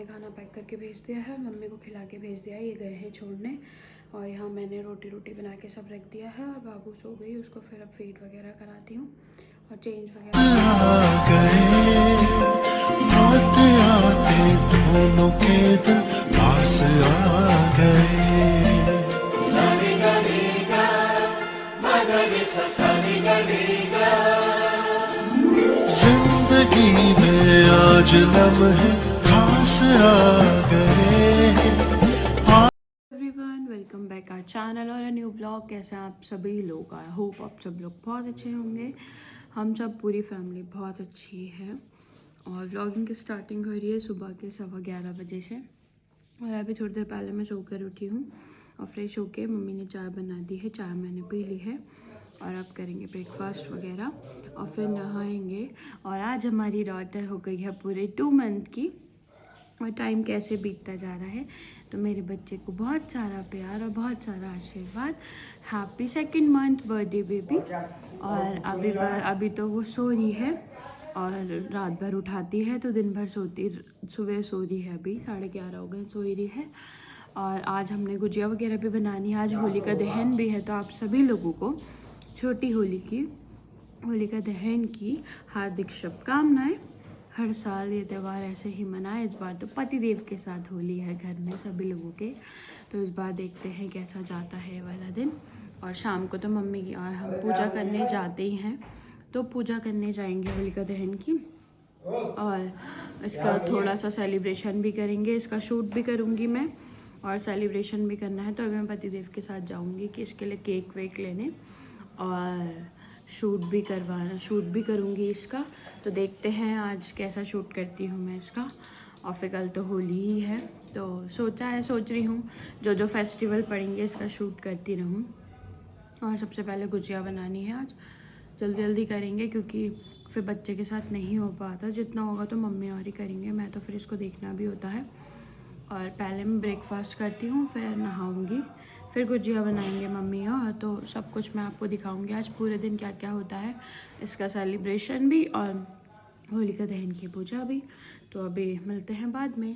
ने खाना पैक करके भेज दिया है और मम्मी को खिला के भेज दिया है, ये गए हैं छोड़ने। और यहाँ मैंने रोटी बना के सब रख दिया है और बाबू सो गई, उसको फिर अब फीड वगैरह कराती हूँ और चेंज वगैरह। दोनों के दिल पास आ गए। जिंदगी में आज लम्हे खास आ गए। Everyone, welcome back our channel और न्यू ब्लॉग। कैसे आप सभी लोग? आई होप आप सब लोग बहुत अच्छे होंगे। हम सब पूरी फैमिली बहुत अच्छी है और व्लॉगिंग की स्टार्टिंग हो रही है सुबह के 11:15 बजे से। और अभी थोड़ी देर पहले मैं सोकर उठी हूँ और फ्रेश होके मम्मी ने चाय बना दी है, चाय मैंने पी ली है और अब करेंगे ब्रेकफास्ट वगैरह और फिर नहाएंगे। और आज हमारी डॉटर हो गई है पूरे 2 मंथ की और टाइम कैसे बीतता जा रहा है। तो मेरे बच्चे को बहुत सारा प्यार और बहुत सारा आशीर्वाद। Happy 2nd month birthday baby. और अभी तो वो सो रही है और रात भर उठाती है तो दिन भर सोती, सुबह सो रही है। अभी 11:30 हो गए, सो रही है। और आज हमने गुजिया वगैरह भी बनानी है। आज होली का दहन भी है, तो आप सभी लोगों को छोटी होली का दहन की हार्दिक शुभकामनाएं। हर साल ये त्यौहार ऐसे ही मनाए, इस बार तो पतिदेव के साथ होली है घर में सभी लोगों के। तो इस बार देखते हैं कैसा जाता है वाला दिन। और शाम को तो मम्मी और हम पूजा करने जाते ही हैं, तो पूजा करने जाएंगे होलिका दहन की और इसका थोड़ा सा सेलिब्रेशन भी करेंगे। इसका शूट भी करूँगी मैं और सेलिब्रेशन भी करना है, तो अभी मैं पतिदेव के साथ जाऊँगी कि इसके लिए केक वेक लेने और शूट भी करूँगी इसका। तो देखते हैं आज कैसा शूट करती हूँ मैं इसका। और फिर कल तो होली ही है, तो सोच रही हूँ जो फेस्टिवल पड़ेंगे इसका शूट करती रहूँ। और सबसे पहले गुजिया बनानी है, आज जल्दी करेंगे क्योंकि फिर बच्चे के साथ नहीं हो पाता। जितना होगा तो मम्मी और ही करेंगे, मैं तो फिर इसको देखना भी होता है। और पहले मैं ब्रेकफास्ट करती हूँ, फिर नहाऊंगी, फिर गुजिया बनाएंगे मम्मी और तो सब कुछ मैं आपको दिखाऊंगी आज पूरे दिन क्या क्या होता है। इसका सेलिब्रेशन भी और होलिका दहन की पूजा भी। तो अभी मिलते हैं बाद में।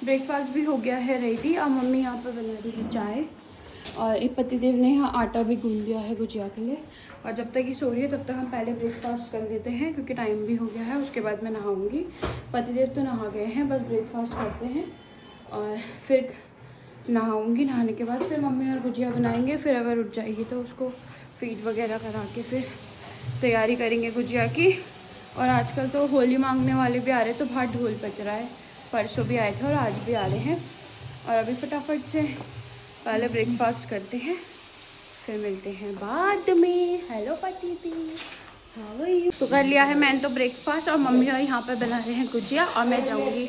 ब्रेकफास्ट भी हो गया है रेडी और मम्मी यहाँ पर बना रही है चाय और एक पतिदेव ने यहाँ आटा भी गूंद दिया है गुजिया के लिए। और जब तक ये सो रही है तब तक हम पहले ब्रेकफास्ट कर लेते हैं क्योंकि टाइम भी हो गया है। उसके बाद मैं नहाऊंगी। पतिदेव तो नहा गए हैं, बस ब्रेकफास्ट करते हैं और फिर नहाऊंगी। नहाने के बाद फिर मम्मी और गुजिया बनाएंगे। फिर अगर उठ जाएगी तो उसको फीड वगैरह करा के फिर तैयारी करेंगे गुजिया की। और आजकल तो होली मांगने वाले भी आ रहे हैं, तो बाहर ढोल बज रहा है। परसों भी आए थे और आज भी आ रहे हैं। और अभी फटाफट से पहले ब्रेकफास्ट करते हैं, फिर मिलते हैं बाद में। हेलो पति, तो कर लिया है मैंने तो ब्रेकफास्ट और मम्मी और यहाँ पर बना रहे हैं गुजिया। और मैं जाऊँगी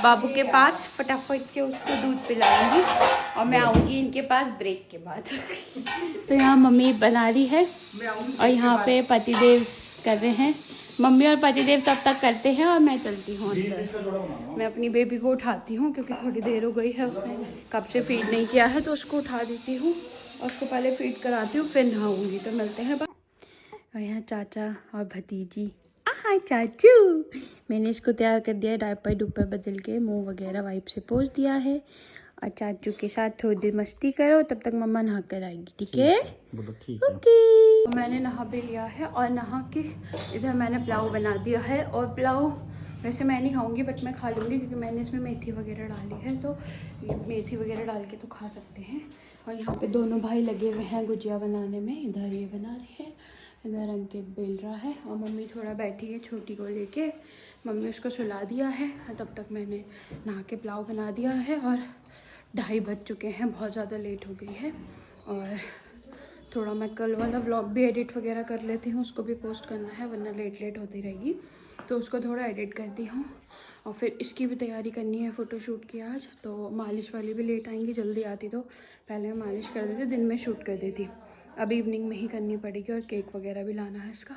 बाबू के पास, फटाफट से उसको दूध पिलाऊंगी और मैं आऊँगी इनके पास ब्रेक के बाद। तो यहाँ मम्मी बना रही है और यहाँ पे पतिदेव कर रहे हैं। मम्मी और पतिदेव तब तक करते हैं और मैं चलती हूँ अंदर। मैं अपनी बेबी को उठाती हूँ क्योंकि थोड़ी देर हो गई है, उसने कब से फीड नहीं किया है, तो उसको उठा देती हूँ और उसको पहले फीड कराती हूँ, फिर नहाऊंगी। तो मिलते हैं। और यहाँ चाचा और भतीजी। चाचू, मैंने इसको तैयार कर दिया है, डायपर डुपर बदल के मुंह वगैरह वाइप से पोंछ दिया है। और चाचू के साथ थोड़ी देर मस्ती करो, तब तक मम्मा नहा कर आएगी। ठीक है? ओके। तो मैंने नहा भी लिया है और नहा के इधर मैंने पुलाव बना दिया है। और पुलाव वैसे मैं नहीं खाऊंगी बट मैं खा लूँगी क्योंकि मैंने इसमें मेथी वगैरह डाली है, तो मेथी वगैरह डाल के तो खा सकते हैं। और यहाँ पे दोनों भाई लगे हुए हैं गुजिया बनाने में। इधर ये बना रहे हैं, इधर अंकित बेल रहा है और मम्मी थोड़ा बैठी है छोटी को लेके। मम्मी उसको सुला दिया है, तब तक मैंने नहा के पुलाव बना दिया है। और 2:30 बज चुके हैं, बहुत ज़्यादा लेट हो गई है। और थोड़ा मैं कल वाला व्लॉग भी एडिट वगैरह कर लेती हूँ, उसको भी पोस्ट करना है वरना लेट होती रहेगी, तो उसको थोड़ा एडिट करती हूँ। और फिर इसकी भी तैयारी करनी है फ़ोटोशूट की आज। तो मालिश वाली भी लेट आएंगी, जल्दी आती तो पहले मैं मालिश कर देती, दिन में शूट कर देती। अब इवनिंग में ही करनी पड़ेगी और केक वगैरह भी लाना है इसका।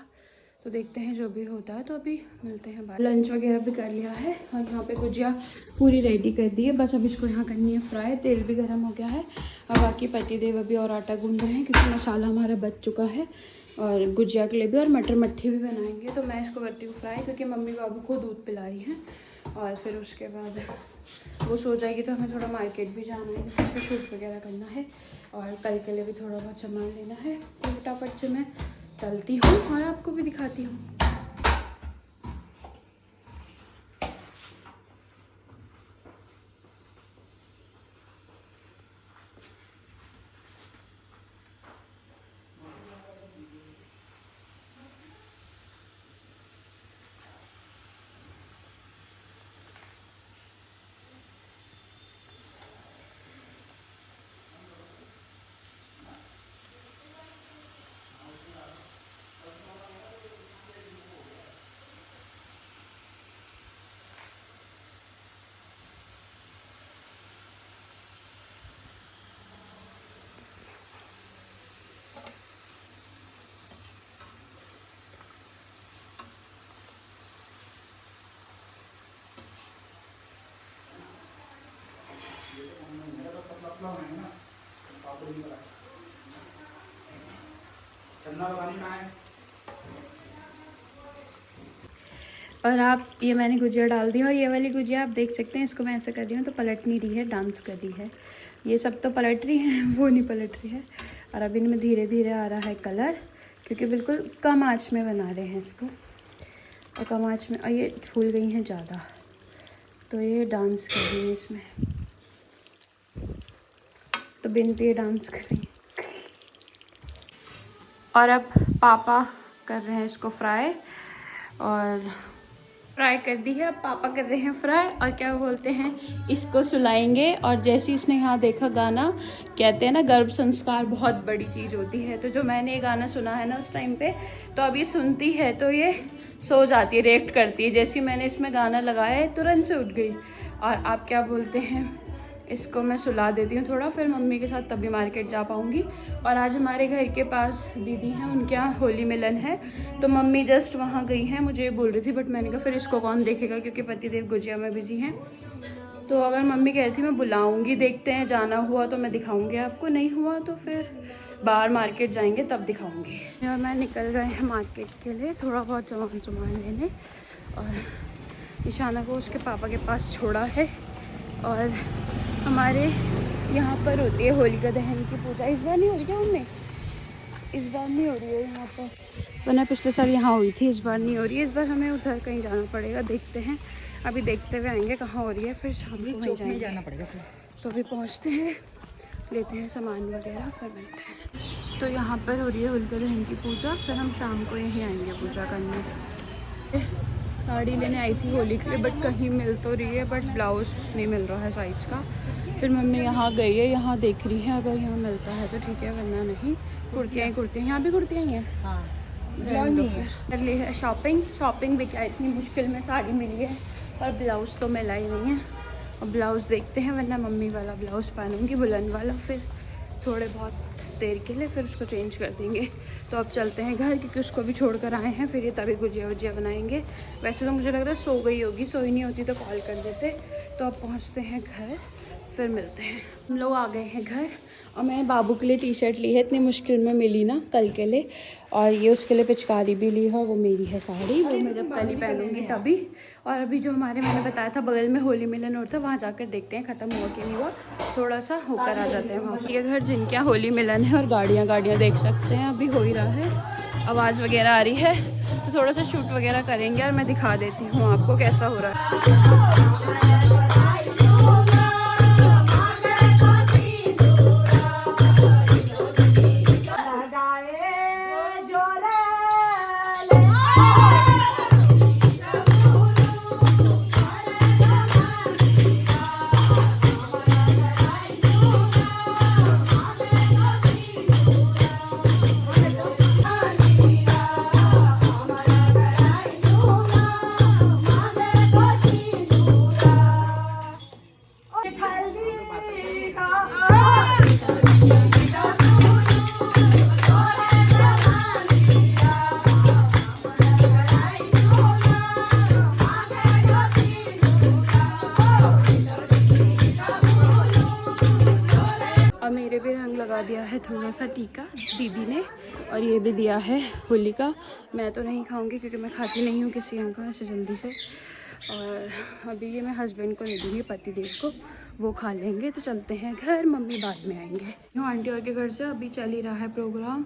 तो देखते हैं जो भी होता है। तो अभी मिलते हैं बाद। लंच वगैरह भी कर लिया है और यहाँ पे गुजिया पूरी रेडी कर दी है, बस अब इसको यहाँ करनी है फ्राई। तेल भी गर्म हो गया है और बाकी पतिदेव अभी और आटा गूंद रहे हैं क्योंकि मसाला हमारा बच चुका है। और गुजिया के लिए भी, और मटर मट्ठी भी बनाएंगे। तो मैं इसको करती हूँ फ्राई, क्योंकि मम्मी बाबू को दूध पिलाई है। और फिर उसके बाद वो सो जाएगी तो हमें थोड़ा मार्केट भी जाना है, उसका शूट वगैरह करना है, और कल के लिए भी थोड़ा बहुत सामान लेना है। तो फटाफट से मैं तलती हूँ और आपको भी दिखाती हूँ। और आप, ये मैंने गुजिया डाल दी, और ये वाली गुजिया आप देख सकते हैं, इसको मैं ऐसे कर रही हूँ तो पलट नहीं रही है, डांस कर रही है। ये सब तो पलट रही है, वो नहीं पलट रही है। और अभी इनमें धीरे धीरे आ रहा है कलर, क्योंकि बिल्कुल कम आँच में बना रहे हैं इसको, और कम आँच में। और ये फूल गई हैं ज़्यादा, तो ये डांस कर रही है इसमें, तो बिनती ये डांस कर रही है। और अब पापा कर रहे हैं इसको फ्राई, और फ्राई कर दी है, अब पापा कर रहे हैं फ्राई। और क्या बोलते हैं, इसको सुलाएंगे। और जैसे इसने यहाँ देखा गाना, कहते हैं ना गर्भ संस्कार बहुत बड़ी चीज़ होती है, तो जो मैंने ये गाना सुना है ना उस टाइम पे, तो अब ये सुनती है तो ये सो जाती है, रिएक्ट करती है। जैसे ही मैंने इसमें गाना लगाया है तुरंत से उठ गई। और आप क्या बोलते हैं, इसको मैं सुला देती हूँ थोड़ा, फिर मम्मी के साथ तभी मार्केट जा पाऊँगी। और आज हमारे घर के पास दीदी हैं, उनके यहाँ होली मिलन है, तो मम्मी जस्ट वहाँ गई हैं, मुझे बोल रही थी, बट मैंने कहा फिर इसको कौन देखेगा, क्योंकि पतिदेव गुजिया में बिजी हैं। तो अगर मम्मी कह रही थी मैं बुलाऊँगी, देखते हैं, जाना हुआ तो मैं दिखाऊँगी आपको, नहीं हुआ तो फिर बाहर मार्केट जाएंगे तब दिखाऊँगी। और मैं निकल गए हैं मार्केट के लिए थोड़ा बहुत सामान लेने, और ईशाना को उसके पापा के पास छोड़ा है। और हमारे यहाँ पर होती है होलिका दहन की पूजा। इस बार नहीं हो रही क्या मम्मी? इस बार नहीं हो रही है यहाँ पर, वरना पिछले साल यहाँ हुई थी। इस बार नहीं हो रही है, इस बार हमें उधर कहीं जाना पड़ेगा, देखते हैं। अभी देखते हुए आएंगे कहाँ हो रही है, फिर शाम को वहीं जाएंगे, जाना पड़ेगा। तो अभी पहुँचते हैं, लेते हैं सामान वगैरह, फिर मिलते हैं। तो यहाँ पर हो रही है होलिका दहन की पूजा, फिर हम शाम को यहीं आएंगे पूजा करने। साड़ी लेने आई थी होली के लिए, बट कहीं मिल तो रही है, बट ब्लाउज़ नहीं मिल रहा है साइज़ का। फिर मम्मी यहाँ गई है, यहाँ देख रही है, अगर यहाँ मिलता है तो ठीक है, वरना नहीं। कुर्तियाँ ही कुर्तियाँ, यहाँ भी कुर्तियाँ ही हैं। हाँ, कर ली है शॉपिंग भी क्या इतनी मुश्किल में साड़ी मिली है, और ब्लाउज़ तो मिला ही नहीं है। और ब्लाउज़ देखते हैं, वरना मम्मी वाला ब्लाउज़ पहनूँगी, बुलंद वाला, फिर थोड़े बहुत देर के लिए फिर उसको चेंज कर देंगे। तो अब चलते हैं घर, क्योंकि उसको भी छोड़ कर आए हैं, फिर ये तभी गुजिया वुजिया बनाएंगे। वैसे तो मुझे लग रहा है सो गई होगी, सोई नहीं होती तो कॉल कर देते। तो अब पहुंचते हैं घर, फिर मिलते हैं। हम लोग आ गए हैं घर, और मैंने बाबू के लिए टी शर्ट ली है, इतनी मुश्किल में मिली ना कल के लिए। और ये उसके लिए पिचकारी भी ली है, वो मेरी है साड़ी, वो मैं जब कल ही पहनूंगी तभी। और अभी जो हमारे, मैंने बताया था बगल में होली मिलन और था, वहाँ जाकर देखते हैं ख़त्म हुआ कि नहीं हुआ, थोड़ा सा होकर आ जाते हैं वहाँ। ये घर जिनके यहाँ होली मिलन है, और गाड़ियाँ देख सकते हैं, अभी हो ही रहा है, आवाज़ वगैरह आ रही है, तो थोड़ा सा शूट वगैरह करेंगे, और मैं दिखा देती हूँ आपको कैसा हो रहा है। लगा दिया है थोड़ा सा टीका दीदी ने, और ये भी दिया है होली का। मैं तो नहीं खाऊंगी क्योंकि मैं खाती नहीं हूँ किसी यहाँ का ऐसे जल्दी से। और अभी ये मैं हस्बैंड को दे दूँगी, पतिदेव को, वो खा लेंगे। तो चलते हैं घर, मम्मी बाद में आएंगे। यूँ आंटी और के घर से अभी चल ही रहा है प्रोग्राम,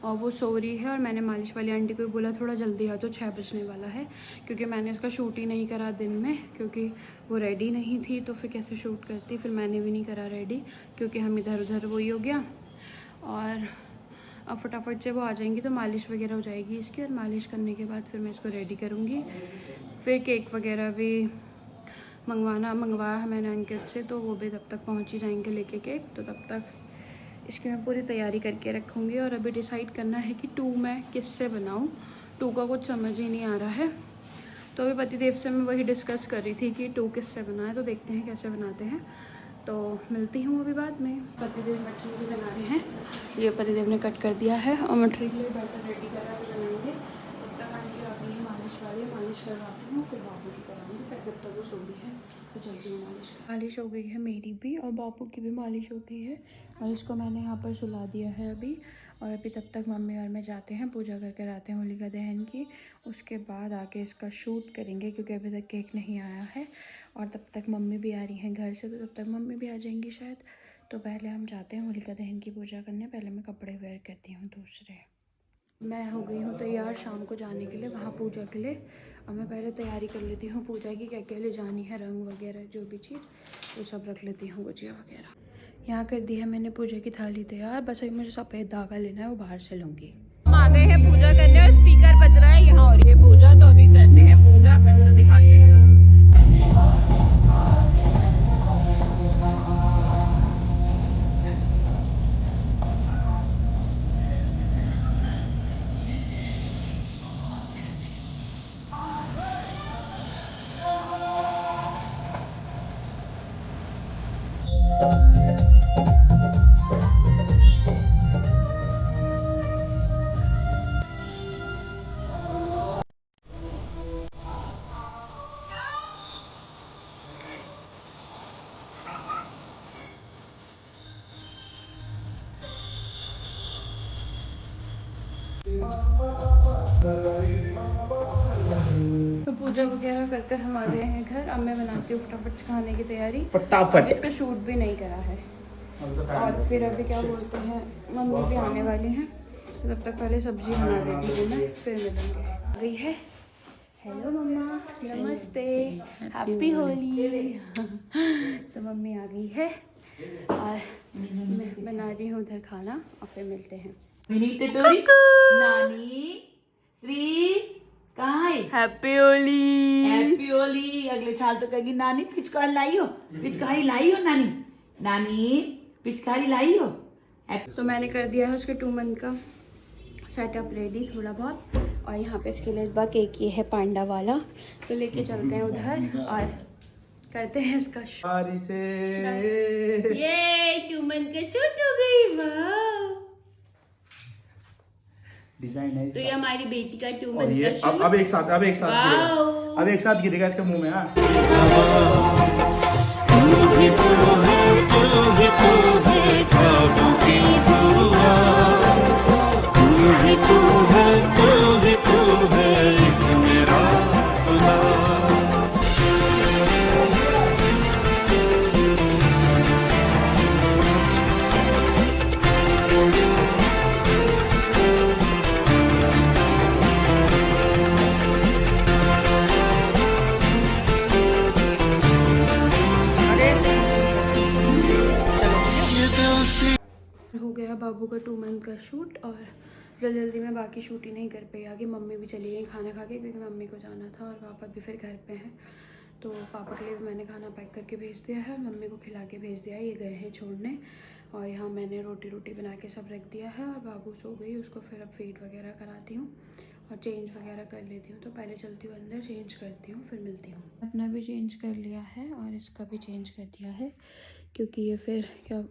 और वो सो रही है। और मैंने मालिश वाली आंटी को बोला थोड़ा जल्दी आ, तो 6 बजने वाला है, क्योंकि मैंने इसका शूट ही नहीं करा दिन में, क्योंकि वो रेडी नहीं थी तो फिर कैसे शूट करती। फिर मैंने भी नहीं करा रेडी, क्योंकि हम इधर उधर वही हो गया। और अब फटाफट से वो आ जाएंगी तो मालिश वगैरह हो जाएगी इसकी, और मालिश करने के बाद फिर मैं इसको रेडी करूँगी। फिर केक वगैरह भी मंगवाया है मैंने अंकित से, तो वो भी तब तक पहुँच ही जाएंगे लेके केक। तो तब तक इसकी मैं पूरी तैयारी करके रखूँगी। और अभी डिसाइड करना है कि 2 मैं किससे बनाऊँ। 2 का कुछ समझ ही नहीं आ रहा है। तो अभी पतिदेव से मैं वही डिस्कस कर रही थी कि 2 किससे बनाए, तो देखते हैं कैसे बनाते हैं। तो मिलती हूँ अभी बाद में। पतिदेव मटरी भी बना रहे हैं, ये पतिदेव ने कट कर दिया है, और मटरी के लिए बैटर रेडी करा के बनाएंगे। तब तक आंटी आ गई है मालिश वाली, मालिश करवाती हूँ, फिर बाबू की कराऊँगी। फिर जब तक वो सो गई है तो जल्दी मालिश हो गई है मेरी भी, और बाबू की भी मालिश हो गई है। और इसको मैंने यहाँ पर सुला दिया है अभी। और अभी तब तक मम्मी और मैं जाते हैं, पूजा करके आते हैं होलिका दहन की। उसके बाद आके इसका शूट करेंगे, क्योंकि अभी तक केक नहीं आया है। और तब तक मम्मी भी आ रही हैं घर से, तो तब तक मम्मी भी आ जाएंगी शायद। तो पहले हम जाते हैं होलिका दहन की पूजा करने। पहले मैं कपड़े वेयर करती हूँ दूसरे। मैं हो गई हूँ तैयार शाम को जाने के लिए वहाँ पूजा के लिए। और मैं पहले तैयारी कर लेती हूँ पूजा की, क्या क्या ले जानी है, रंग वगैरह जो भी चीज़, वो सब रख लेती हूँ, गुजिया वगैरह। यहाँ कर दी है मैंने पूजा की थाली तैयार। बस अभी मुझे सफ़ेद धागा लेना है, वो बाहर से लूँगी। हम आ गए हैं पूजा करने, और स्पीकर बज रहा है, यहाँ हो रही है पूजा। तो अभी करते हैं पूजा, पहले दिखाते हैं। तो पूजा वगैरह करके हम आ गए हैं घर। अब मैं बनाती हूँ फटाफट से खाने की तैयारी, फटाफट। इसका शूट भी नहीं करा है। और फिर अभी क्या बोलते हैं, मम्मी भी आने वाली हैं, तो तब तक पहले सब्जी बना देती हूँ मैं, फिर मिलेंगे। आ गई है। हेलो मम्मा, नमस्ते, हैप्पी होली। तो मम्मी आ गई है, और मैं बना रही हूँ उधर खाना, और फिर मिलते हैं। नानी श्री कहाँ है? हैप्पी होली। हैप्पी होली। अगले साल तो कहेगी नानी पिचकारी लाई हो, पिचकारी लाई हो नानी, नानी पिचकारी लाई हो। तो मैंने कर दिया है उसके 2 मंथ का सेटअप रेडी थोड़ा बहुत। और यहाँ पे इसके लिए इस बार केक ये है पांडा वाला, तो लेके चलते हैं उधर और करते हैं इसका ये 2 मंथ का शूट हो गई। वाह, डिजाइन है तो ये हमारी बेटी का 2 मंथ का शूट। अब एक साथ गिरेगा, अब एक साथ गिरेगा इसके मुंह में। हाँ, तू ही तो है, तू ही तो है ख्वाबों की दुआ, तू ही तो है, तू ही तो है मेरा खुदा। हो गया बाबू का 2 मंथ का शूट, और जल्दी में बाकी शूट ही नहीं कर पाई आगे। मम्मी भी चली गई खाना खा के, क्योंकि मम्मी को जाना था, और पापा भी फिर घर पे हैं। तो पापा के लिए भी मैंने खाना पैक करके भेज दिया है, और मम्मी को खिला के भेज दिया है, ये गए हैं छोड़ने। और यहाँ मैंने रोटी बना के सब रख दिया है, और बाबू सो गई, उसको फिर अब फीड वगैरह कराती हूँ और चेंज वगैरह कर लेती हूँ। तो पहले चलती हूँ अंदर, चेंज करती हूँ, फिर मिलती हूँ। अपना भी चेंज कर लिया है, और इसका भी चेंज कर दिया है, क्योंकि ये फिर क्या,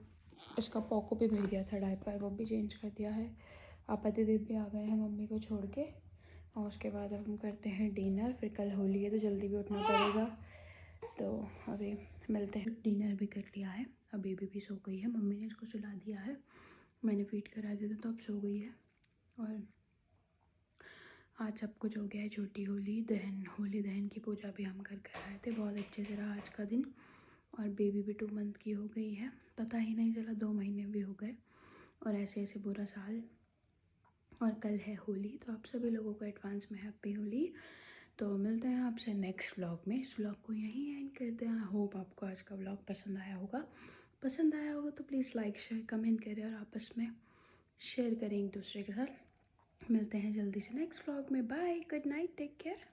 इसका पॉको भी भर गया था डायपर, वो भी चेंज कर दिया है। आप पतिदेव भी आ गए हैं मम्मी को छोड़ के। और उसके बाद अब हम करते हैं डिनर, फिर कल होली है तो जल्दी भी उठना पड़ेगा। तो अभी मिलते हैं। डिनर भी कर लिया है, अब बेबी भी सो गई है, मम्मी ने इसको सुला दिया है, मैंने फीड करा दिया था तो अब सो गई है। और आज सब कुछ हो गया है, छोटी होली दहन की पूजा भी हम कर कर आए थे। बहुत अच्छे से रहा आज का दिन। और बेबी भी 2 मंथ की हो गई है, पता ही नहीं चला 2 महीने भी हो गए। और ऐसे ऐसे पूरा साल। और कल है होली, तो आप सभी लोगों को एडवांस में हैप्पी होली। तो मिलते हैं आपसे नेक्स्ट व्लॉग में। इस व्लॉग को यहीं एंड करते हैं। होप आपको आज का व्लॉग पसंद आया होगा तो प्लीज़ लाइक शेयर कमेंट करें और आपस में शेयर करें एक दूसरे के साथ। मिलते हैं जल्दी से नेक्स्ट व्लॉग में। Bye, good night, take care.